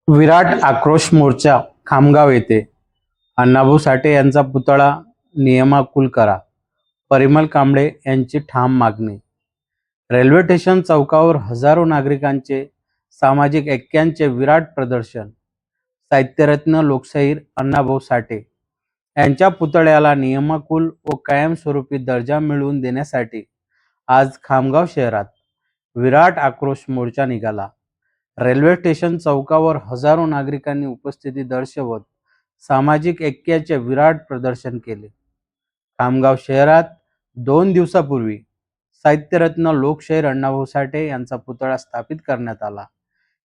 विराट आक्रोश मोर्चा खामगाव येथे अण्णाभाऊ साठे यांचा पुतळा नियमाकुल करा, परिमल कांबळे यांची ठाम मागणी। रेल्वे स्टेशन चौकावर हजारो नागरिकांचे सामाजिक ऐक्यांचे विराट प्रदर्शन। साहित्यरत्न लोकशाहीर अण्णाभाऊ साठे यांच्या पुतळ्याला नियमाकुल व कायमस्वरूपी दर्जा मिळवून देण्यासाठी आज खामगाव शहरात विराट आक्रोश मोर्चा निघाला। रेल्वे स्टेशन चौकावर हजारो नागरिकांनी उपस्थिती दर्शवत सामाजिक ऐक्याचे विराट प्रदर्शन केले। खामगाव शहरात 2 दिवसापूर्वी साहित्यरत्न लोकशाहीर अण्णाभाऊ साठे यांचा पुतळा स्थापित करण्यात आला।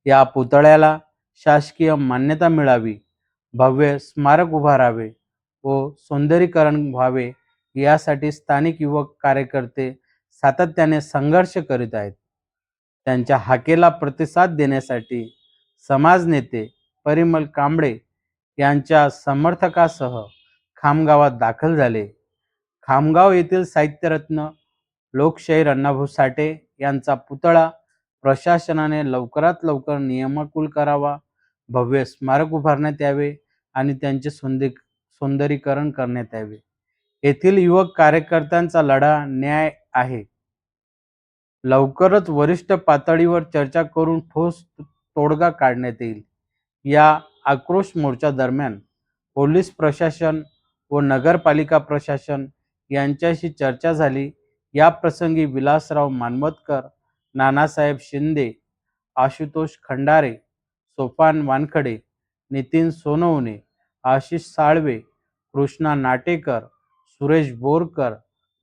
या पुतळ्याला शासकीय मान्यता मिळावी, भव्य स्मारक उभारावे व सौंदर्यीकरण व्हावे यासाठी स्थानिक युवक कार्यकर्ते सातत्याने संघर्ष करीत आहेत। त्यांच्या हाकेला प्रतिसाद देण्यासाठी समाज नेते परिमल कांबळे यांच्या समर्थकासह खामगावात दाखल झाले। खामगाव येथील साहित्यरत्न लोकशाहीर अण्णाभाऊ साठे यांचा पुतळा प्रशासनाने लवकरात लवकर नियमाकुल करावा, भव्य स्मारक उभारण्यात यावे आणि त्यांचे सौंदर्यीकरण करण्यात यावे। येथील युवक कार्यकर्त्यांचा लढा न्याय आहे। लवकरच वरिष्ठ पातळीवर चर्चा करून ठोस तोडगा काढण्यात येईल। या आक्रोश मोर्चा दरम्यान पोलीस प्रशासन व नगरपालिका प्रशासन यांच्याशी चर्चा झाली। या प्रसंगी विलासराव मानवतकर, नानासाहेब शिंदे, आशुतोष खंडारे, सोपान वानखडे, नितीन सोनवणे, आशिष साळवे, कृष्णा नाटेकर, सुरेश बोरकर,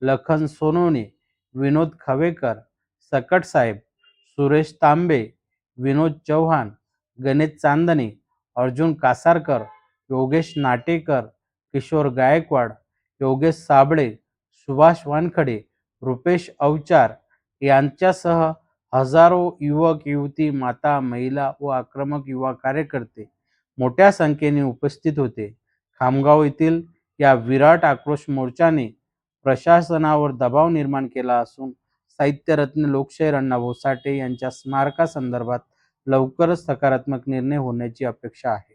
लखन सोनवणे, विनोद खवेकर, सकट साहेब, सुरेश तांबे, विनोद चव्हाण, गणेश चांदणे, अर्जुन कासारकर, योगेश नाटेकर, किशोर गायकवाड, योगेश साबळे, सुभाष वानखडे, रुपेश अवचार यांच्यासह हजारो युवक युवती, माता, महिला व आक्रमक युवा कार्यकर्ते मोठ्या संख्येने उपस्थित होते। खामगाव येथील या विराट आक्रोश मोर्चाने प्रशासनावर दबाव निर्माण केला असून साहित्यरत्न लोकशाहीर अण्णाभाऊ साठे यांच्या स्मारकासंदर्भात लवकरच सकारात्मक निर्णय होण्याची अपेक्षा आहे।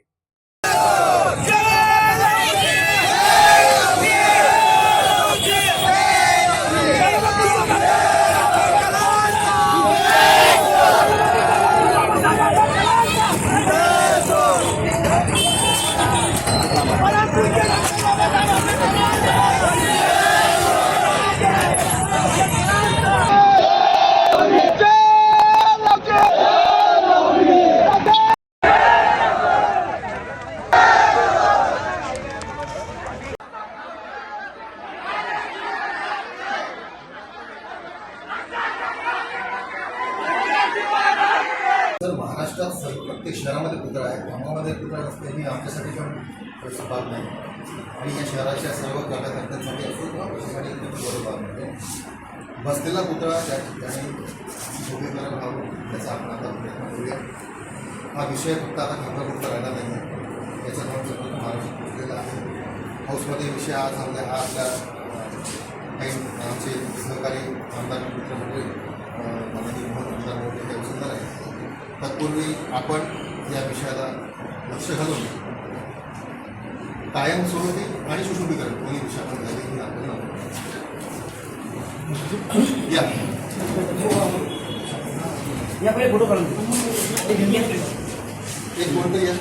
तर महाराष्ट्रात प्रत्येक शहरामध्ये पुतळा आहे, गावामध्ये पुतळा नसते ही आमच्यासाठी पण प्रश्न बाब नाही आणि या शहराच्या सर्व कार्यकर्त्यांसाठी असो किंवा प्रशासनासाठी बरोबर म्हणजे बसलेला पुतळा त्या ठिकाणी उभीकरण व्हावं याचा आपण आता प्रयत्न करूया। हा विषय फक्त आता खामगावपुरता राहिला नाही आहे, याचा पण सगळं महाराष्ट्र पोचलेला आहे। हाऊसमध्ये विषय आज आपल्या काही आमचे सहकारी आमदार मित्रमंडळी माननीय मोहन आमदार मोठे हे उचलणार आहे। तत्पूर्वी आपण या विषयाला लक्ष घालून कायमस्वरूपी आणि सुशोभीकरण दोन्ही विषय आपण देखील आपण या फोटो काढून एक कोणतं या